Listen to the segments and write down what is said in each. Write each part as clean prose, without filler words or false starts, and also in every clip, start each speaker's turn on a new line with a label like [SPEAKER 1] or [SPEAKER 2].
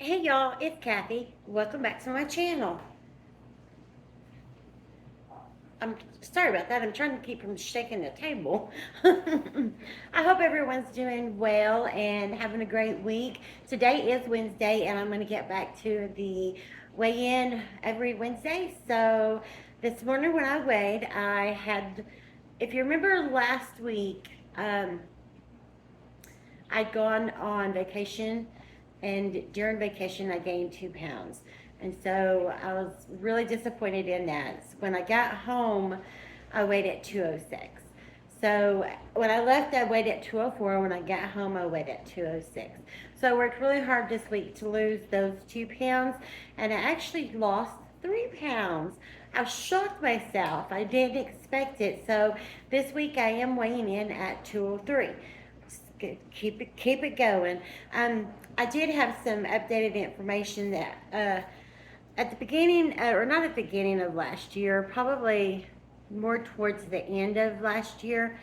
[SPEAKER 1] Hey y'all, it's Kathy. Welcome back to my channel. I'm sorry about that. I'm trying to keep from shaking the table. I hope everyone's doing well and having a great week. Today is Wednesday, and I'm going to get back to the weigh-in every Wednesday. So this morning when I weighed, I had, if you remember last week, I'd gone on vacation, and during vacation, I gained 2 pounds. And so I was really disappointed in that. When I got home, I weighed at 206. So when I left, I weighed at 204. When I got home, I weighed at 206. So I worked really hard this week to lose those 2 pounds, and I actually lost 3 pounds. I was shocked myself. I didn't expect it. So this week I am weighing in at 203. Keep it going. I did have some updated information that at the beginning, or not at the beginning of last year, probably more towards the end of last year,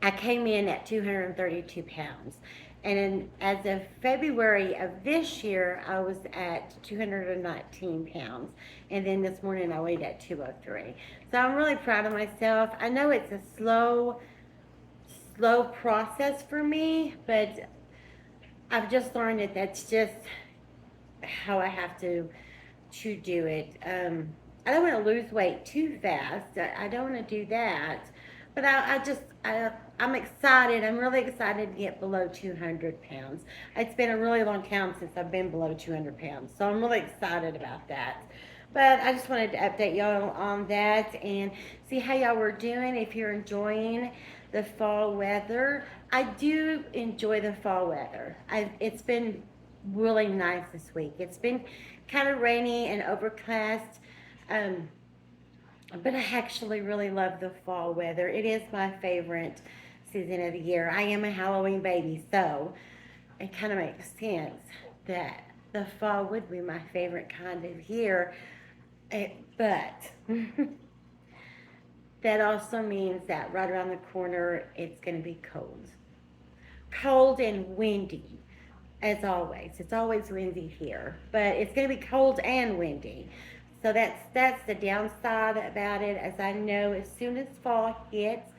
[SPEAKER 1] I came in at 232 pounds. As of February of this year, I was at 219 pounds. And then this morning I weighed at 203. So I'm really proud of myself. I know it's a slow process for me, but I've just learned that that's just how I have to do it. I don't want to lose weight too fast. I don't want to do that, but I'm excited. I'm really excited to get below 200 pounds. It's been a really long time since I've been below 200 pounds, so I'm really excited about that. But I just wanted to update y'all on that and see how y'all were doing. If you're enjoying the fall weather, I do enjoy the fall weather. It's been really nice this week. It's been kind of rainy and overcast, um, but I actually really love the fall weather. It is my favorite season of the year. I am a Halloween baby, so it kind of makes sense that the fall would be my favorite kind of year. But that also means that right around the corner it's going to be cold and windy. As always, it's always windy here, but it's going to be cold and windy. So that's the downside about it. As I know, as soon as fall hits,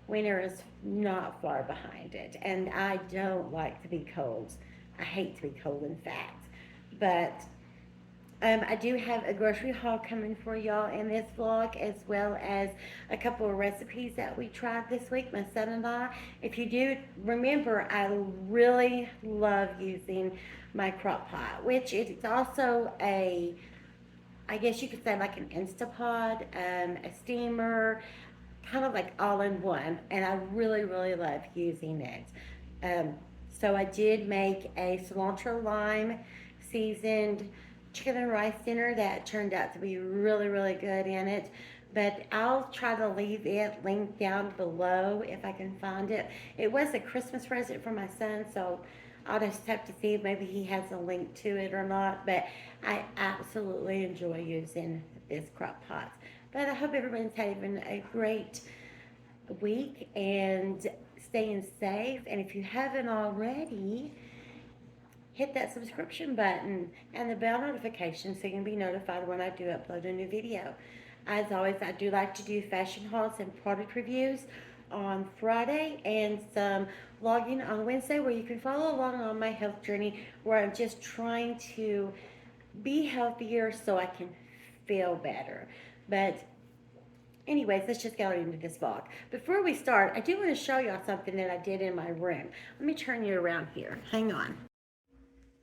[SPEAKER 1] winter is not far behind it, and I don't like to be cold. I hate to be cold, in fact. But I do have a grocery haul coming for y'all in this vlog, as well as a couple of recipes that we tried this week, my son and I. If you do remember, I really love using my crock pot, which is also I guess you could say like an Instapot, a steamer, kind of like all in one, and I really love using it. Um, so I did make a cilantro lime seasoned chicken and rice dinner that turned out to be really good in it. But I'll try to leave it linked down below if I can find it. It was a Christmas present for my son, so I'll just have to see if maybe he has a link to it or not. But I absolutely enjoy using this crock pot. But I hope everyone's having a great week and staying safe. And if you haven't already, hit that subscription button and the bell notification so you can be notified when I do upload a new video. As always, I do like to do fashion hauls and product reviews on Friday and some vlogging on Wednesday, where you can follow along on my health journey, where I'm just trying to be healthier so I can feel better. But anyways, let's just get into this vlog. Before we start, I do want to show y'all something that I did in my room. Let me turn you around here. Hang on.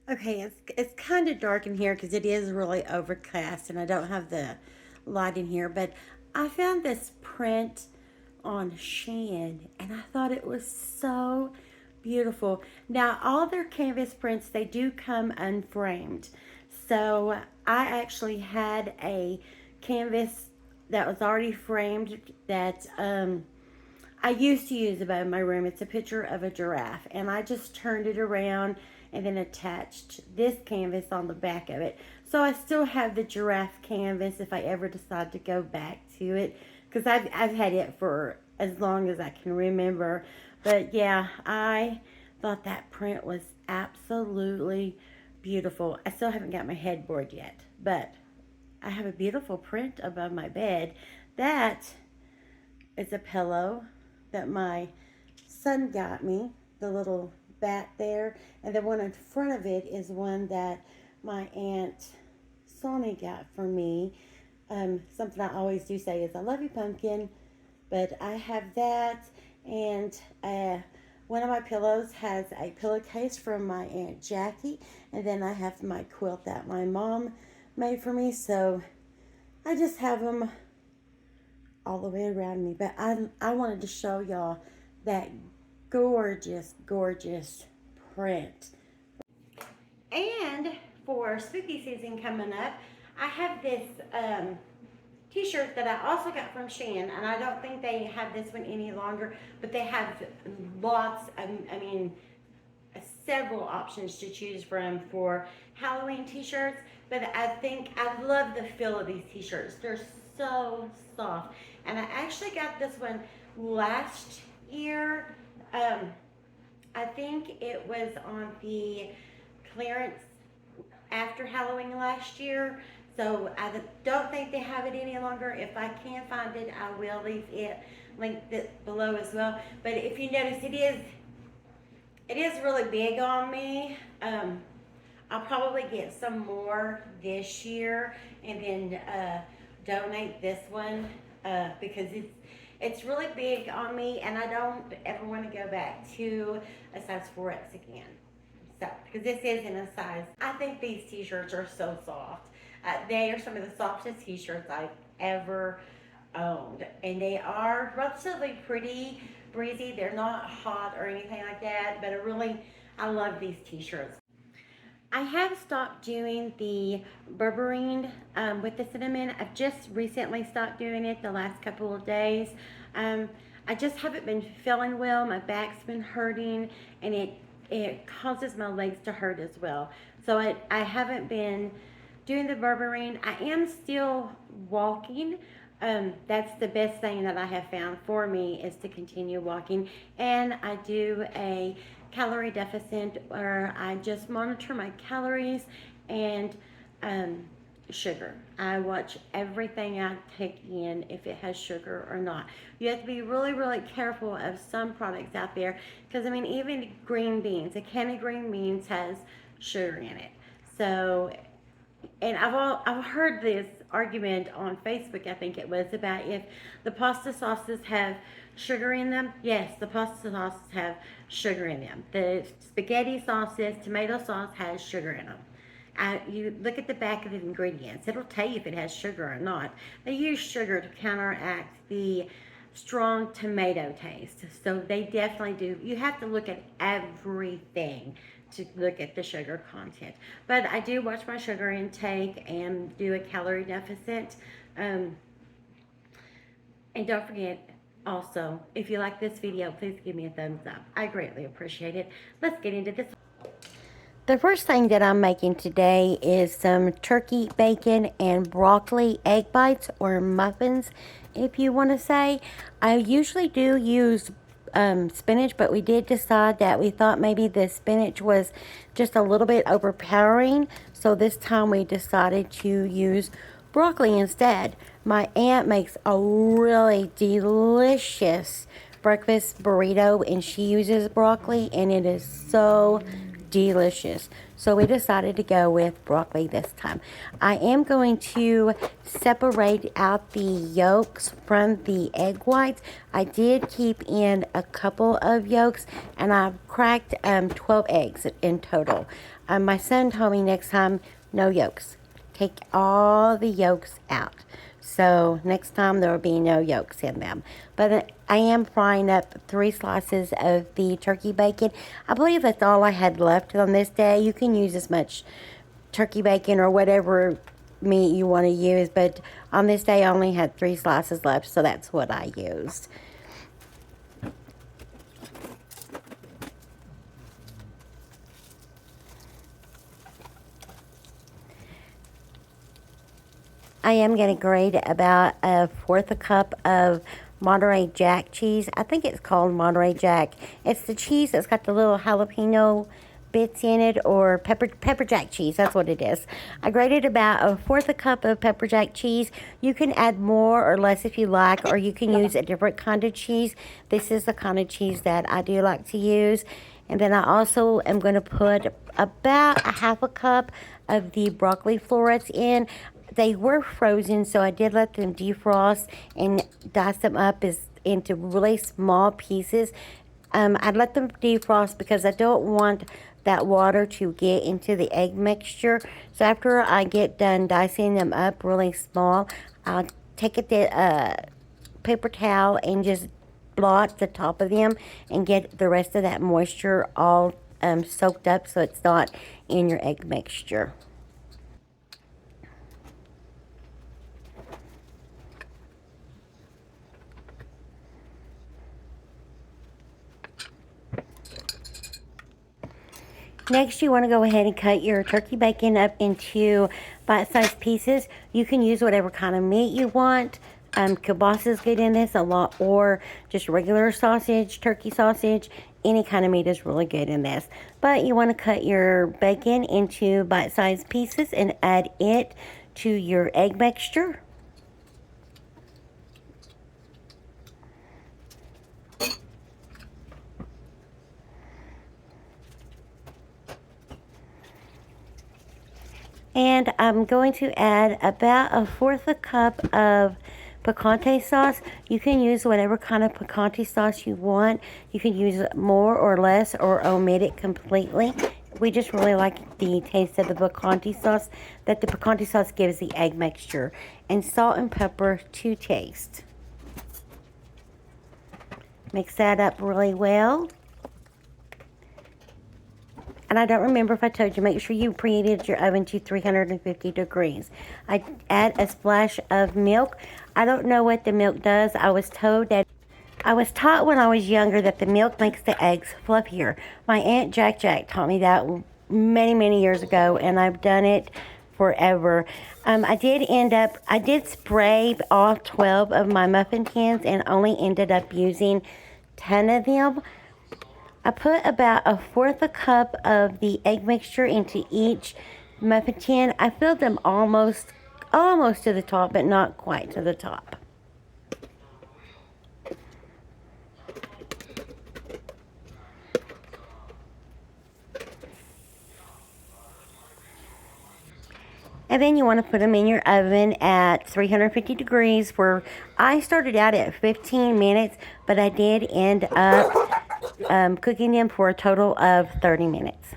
[SPEAKER 1] Okay, it's kind of dark in here because it is really overcast and I don't have the light in here, but I found this print on Shein and I thought it was so beautiful. Now, all their canvas prints, they do come unframed. So I actually had a canvas that was already framed that I used to use above my room. It's a picture of a giraffe, and I just turned it around and then attached this canvas on the back of it. So I still have the giraffe canvas if I ever decide to go back to it, because I've had it for as long as I can remember. But yeah, I thought that print was absolutely beautiful. I still haven't got my headboard yet, but I have a beautiful print above my bed. That is a pillow that my son got me, the little bat there. And the one in front of it is one that my Aunt Sonny got for me. Something I always do say is, I love you, pumpkin. But I have that, and one of my pillows has a pillowcase from my Aunt Jackie, and then I have my quilt that my mom made for me. So I just have them all the way around me. But I wanted to show y'all that gorgeous, gorgeous print. And for spooky season coming up, I have this t-shirt that I also got from Shein, and I don't think they have this one any longer, but they have lots, several options to choose from for Halloween t-shirts. But I think I love the feel of these t-shirts. They're so soft, and I actually got this one last year. I think it was on the clearance after Halloween last year. So I don't think they have it any longer. If I can find it, I will leave it linked below as well. But if you notice, it is really big on me. I'll probably get some more this year and then donate this one because it's really big on me, and I don't ever want to go back to a size 4X again. So, because this is in a size, I think these t-shirts are so soft. They are some of the softest t-shirts I've ever owned, and they are relatively pretty breezy. They're not hot or anything like that, but I love these t-shirts. I have stopped doing the berberine with the cinnamon. I've just recently stopped doing it the last couple of days. I just haven't been feeling well. My back's been hurting, and it causes my legs to hurt as well. So I haven't been doing the berberine. I am still walking. That's the best thing that I have found for me, is to continue walking. And I do a calorie deficit where I just monitor my calories and sugar. I watch everything I take in, if it has sugar or not. You have to be really, really careful of some products out there, because even green beans, a can of green beans has sugar in it. So, and I've heard this argument on Facebook, I think it was, about if the pasta sauces have sugar in them. Yes, the pasta sauces have sugar in them. The spaghetti sauces, tomato sauce has sugar in them. You look at the back of the ingredients. It'll tell you if it has sugar or not. They use sugar to counteract the strong tomato taste. So they definitely do. You have to look at everything to look at the sugar content. But I do watch my sugar intake and do a calorie deficit. And don't forget, also, if you like this video, please give me a thumbs up. I greatly appreciate it. Let's get into this. The first thing that I'm making today is some turkey bacon and broccoli egg bites, or muffins, if you want to say. I usually do use spinach, but we did decide that we thought maybe the spinach was just a little bit overpowering, so this time we decided to use broccoli instead. My aunt makes a really delicious breakfast burrito, and she uses broccoli, and it is so delicious. So we decided to go with broccoli this time. I am going to separate out the yolks from the egg whites. I did keep in a couple of yolks, and I've cracked 12 eggs in total. My son told me next time, no yolks. Take all the yolks out. So next time there will be no yolks in them. But I am frying up 3 slices of the turkey bacon. I believe that's all I had left on this day. You can use as much turkey bacon or whatever meat you want to use, but on this day I only had 3 slices left, so that's what I used. I am going to grate about 1/4 a cup of Monterey Jack cheese. I think it's called Monterey Jack. It's the cheese that's got the little jalapeno bits in it, or pepper jack cheese. That's what it is. I grated about 1/4 cup of pepper jack cheese. You can add more or less if you like, or you can use a different kind of cheese. This is the kind of cheese that I do like to use. And then I also am going to put about 1/2 cup of the broccoli florets in. They were frozen, so I did let them defrost and dice them up into really small pieces. I let them defrost because I don't want that water to get into the egg mixture. So after I get done dicing them up really small, I'll take a paper towel and just blot the top of them and get the rest of that moisture all soaked up so it's not in your egg mixture. Next, you want to go ahead and cut your turkey bacon up into bite-sized pieces. You can use whatever kind of meat you want. Kielbasa is good in this a lot, or just regular sausage, turkey sausage. Any kind of meat is really good in this. But you want to cut your bacon into bite-sized pieces and add it to your egg mixture. And I'm going to add about 1/4 cup of picante sauce. You can use whatever kind of picante sauce you want. You can use more or less or omit it completely. We just really like the taste of the picante sauce that the picante sauce gives the egg mixture. And salt and pepper to taste. Mix that up really well. And I don't remember if I told you, make sure you preheated your oven to 350 degrees. I add a splash of milk. I don't know what the milk does. I was taught when I was younger that the milk makes the eggs fluffier. My Aunt Jack taught me that many years ago, and I've done it forever. I did spray all 12 of my muffin tins and only ended up using 10 of them. I put about 1/4 cup of the egg mixture into each muffin tin. I filled them almost to the top, but not quite to the top. And then you want to put them in your oven at 350 degrees, where I started out at 15 minutes, but I did end up cooking them for a total of 30 minutes.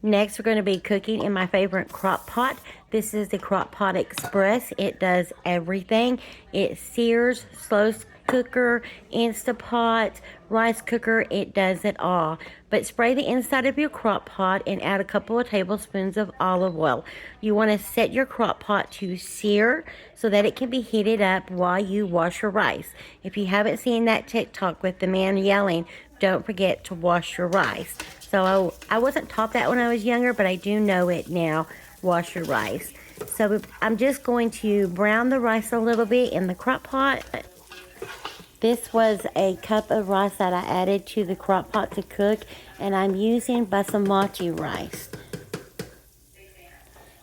[SPEAKER 1] Next, we're going to be cooking in my favorite crock pot. This is the Crock Pot Express. It does everything. It sears, slow cooker, Instapot, rice cooker. It does it all. But spray the inside of your crock pot and add a couple of tablespoons of olive oil. You want to set your crock pot to sear so that it can be heated up while you wash your rice. If you haven't seen that TikTok with the man yelling, don't forget to wash your rice. So I wasn't taught that when I was younger, but I do know it now. Wash your rice. So I'm just going to brown the rice a little bit in the crock pot. This was a cup of rice that I added to the crock pot to cook, and I'm using basmati rice.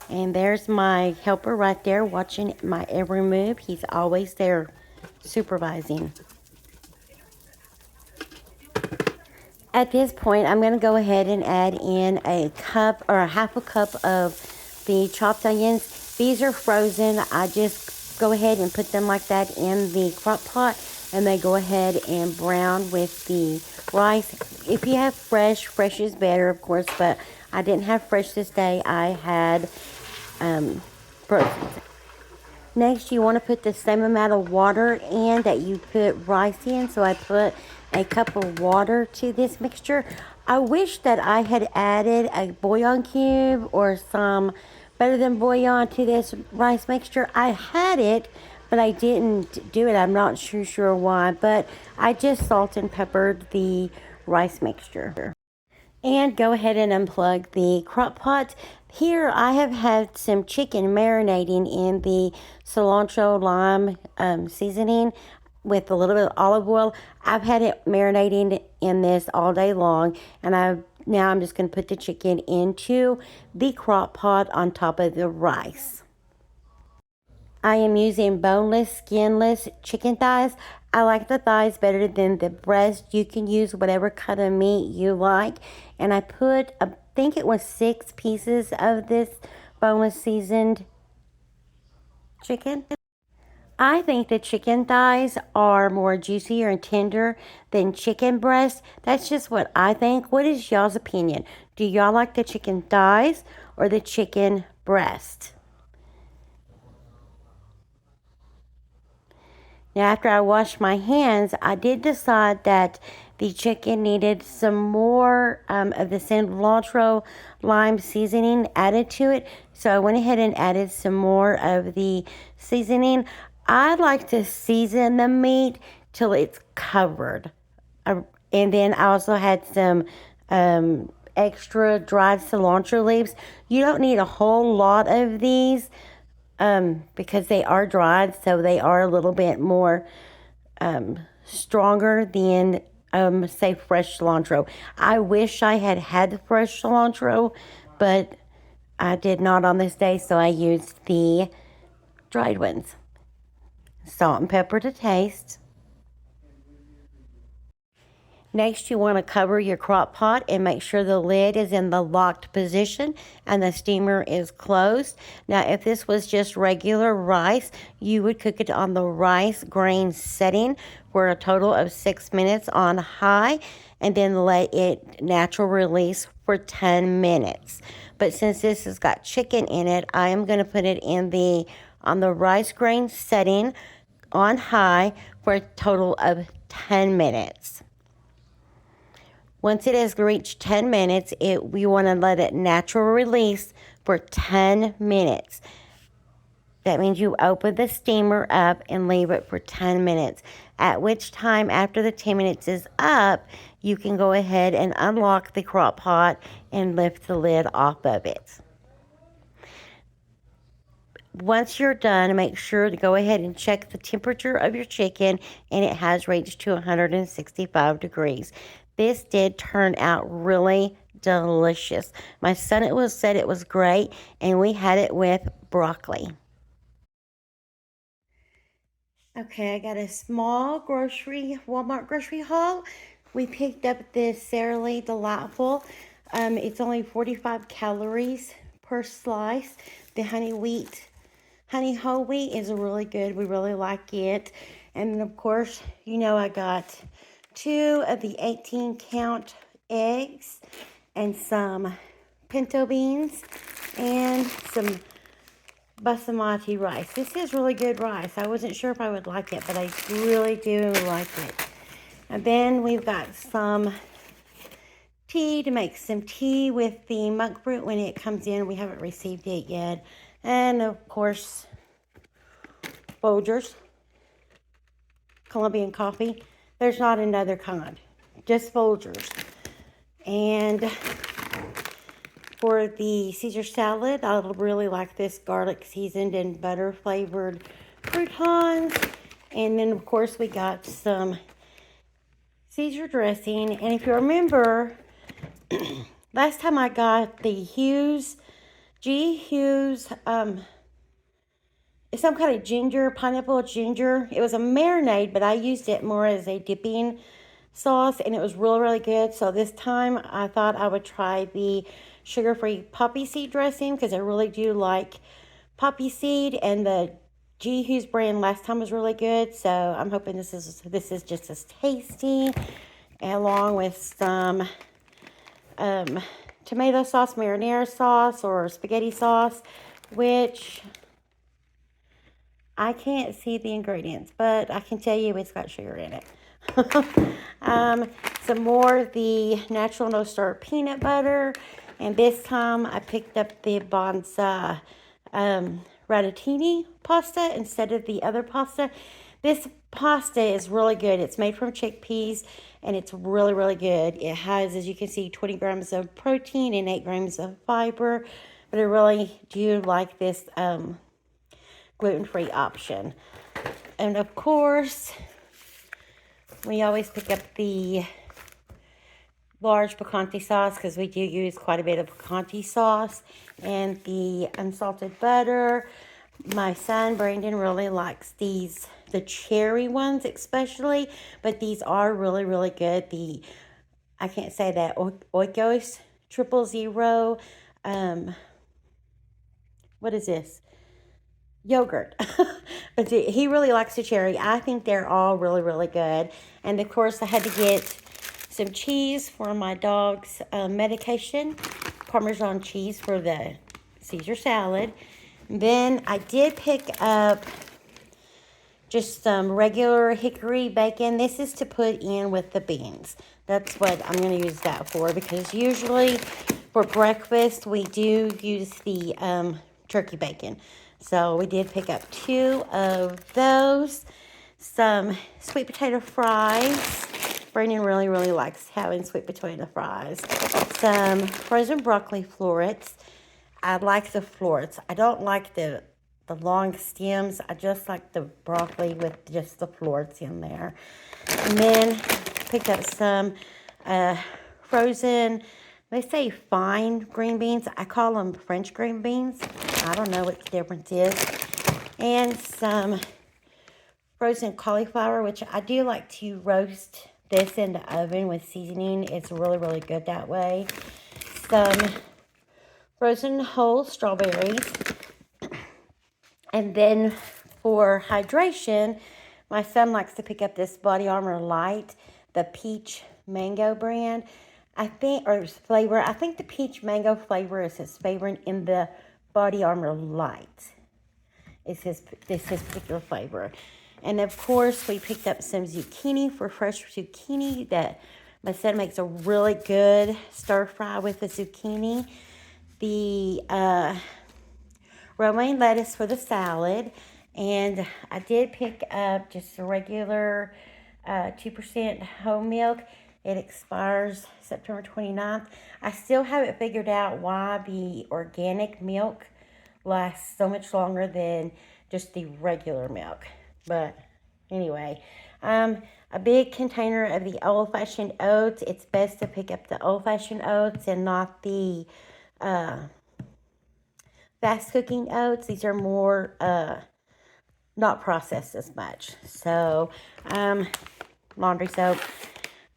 [SPEAKER 1] And there's my helper right there watching my every move. He's always there supervising. At this point, I'm going to go ahead and add in a cup or 1/2 cup of the chopped onions. These are frozen. I just go ahead and put them like that in the crock pot, and they go ahead and brown with the rice. If you have fresh is better, of course, but I didn't have fresh this day. I had frozen. Next, you want to put the same amount of water in that you put rice in. So I put a cup of water to this mixture. I wish that I had added a bouillon cube or some better than bouillon to this rice mixture. I had it, but I didn't do it. I'm not sure why, but I just salt and peppered the rice mixture. And go ahead and unplug the crock pot. Here I have had some chicken marinating in the cilantro lime seasoning with a little bit of olive oil. I've had it marinating in this all day long, and I've Now I'm just going to put the chicken into the crock pot on top of the rice. I am using boneless, skinless chicken thighs. I like the thighs better than the breast. You can use whatever kind of meat you like. And I put, I think it was 6 pieces of this boneless seasoned chicken. I think the chicken thighs are more juicier and tender than chicken breasts. That's just what I think. What is y'all's opinion? Do y'all like the chicken thighs or the chicken breast? Now, after I washed my hands, I did decide that the chicken needed some more of the cilantro lime seasoning added to it. So I went ahead and added some more of the seasoning. I like to season the meat till it's covered. And then I also had some extra dried cilantro leaves. You don't need a whole lot of these because they are dried, so they are a little bit more stronger than, say, fresh cilantro. I wish I had had the fresh cilantro, but I did not on this day, so I used the dried ones. Salt and pepper to taste. Next, you want to cover your crock pot and make sure the lid is in the locked position and the steamer is closed. Now, if this was just regular rice, you would cook it on the rice grain setting for a total of 6 minutes on high and then let it natural release for 10 minutes. But since this has got chicken in it, I am going to put it on the rice grain setting on high for a total of 10 minutes. Once it has reached 10 minutes, we want to let it natural release for 10 minutes. That means you open the steamer up and leave it for 10 minutes. At which time, after the 10 minutes is up, you can go ahead and unlock the crock pot and lift the lid off of it. Once you're done, make sure to go ahead and check the temperature of your chicken, and it has reached to 165 degrees. This did turn out really delicious. My son said it was great, and we had it with broccoli. Okay, I got a small Walmart grocery haul. We picked up this Sara Lee Delightful. It's only 45 calories per slice. The honey whole wheat is really good. We really like it. And then, of course, I got 2 of the 18-count eggs and some pinto beans and some basmati rice. This is really good rice. I wasn't sure if I would like it, but I really do like it. And then we've got some tea to make some tea with the monk fruit when it comes in. We haven't received it yet. And, of course, Folgers, Colombian coffee. There's not another kind, just Folgers. And for the Caesar salad, I really like this garlic seasoned and butter flavored croutons. And then, of course, we got some Caesar dressing. And if you remember, last time I got the G. Hughes, it's some kind of pineapple ginger. It was a marinade, but I used it more as a dipping sauce, and it was really, really good. So this time I thought I would try the sugar-free poppy seed dressing because I really do like poppy seed, and the G. Hughes brand last time was really good. So I'm hoping this is just as tasty, along with some tomato sauce, marinara sauce, or spaghetti sauce, which I can't see the ingredients, but I can tell you it's got sugar in it. Some more of the natural no-star peanut butter. And this time I picked up the Banza ratatini pasta instead of the other pasta. This pasta is really good. It's made from chickpeas, and it's really, really good. It has, as you can see, 20 grams of protein and 8 grams of fiber. But I really do like this gluten-free option. And of course, we always pick up the large picante sauce because we do use quite a bit of picante sauce, and the unsalted butter. My son Brandon really likes these, the cherry ones especially, but these are really, really good. I can't say that, Oikos 000, what is this? Yogurt. But he really likes the cherry. I think they're all really, really good. And of course, I had to get some cheese for my dog's medication, Parmesan cheese for the Caesar salad. Then I did pick up just some regular hickory bacon. This is to put in with the beans. That's what I'm going to use that for, because usually for breakfast we do use the turkey bacon. So we did pick up 2 of those. Some sweet potato fries. Brandon really, really likes having sweet potato fries. Some frozen broccoli florets. I like the florets. I don't like the long stems. I just like the broccoli with just the florets in there. And then picked up some frozen, they say fine green beans. I call them French green beans. I don't know what the difference is. And some frozen cauliflower, which I do like to roast this in the oven with seasoning. It's really, really good that way. Some frozen whole strawberries. And then for hydration, my son likes to pick up this Body Armor Light, the peach mango brand. I think, or flavor, I think the peach mango flavor is his favorite in the Body Armor Light. It's his particular flavor. And of course, we picked up some zucchini for fresh zucchini that my son makes a really good stir fry with the zucchini. The romaine lettuce for the salad. And I did pick up just a regular 2% whole milk. It expires September 29th. I still haven't figured out why the organic milk lasts so much longer than just the regular milk. But anyway, a big container of the old-fashioned oats. It's best to pick up the old-fashioned oats and not the fast cooking oats. These are more not processed as much. So laundry soap,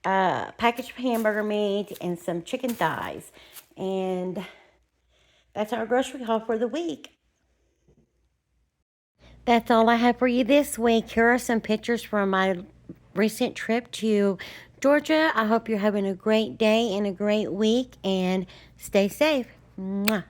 [SPEAKER 1] package of hamburger meat, and some chicken thighs. And that's our grocery haul for the week. That's all I have for you this week. Here are some pictures from my recent trip to Georgia. I hope you're having a great day and a great week, and stay safe. Mwah.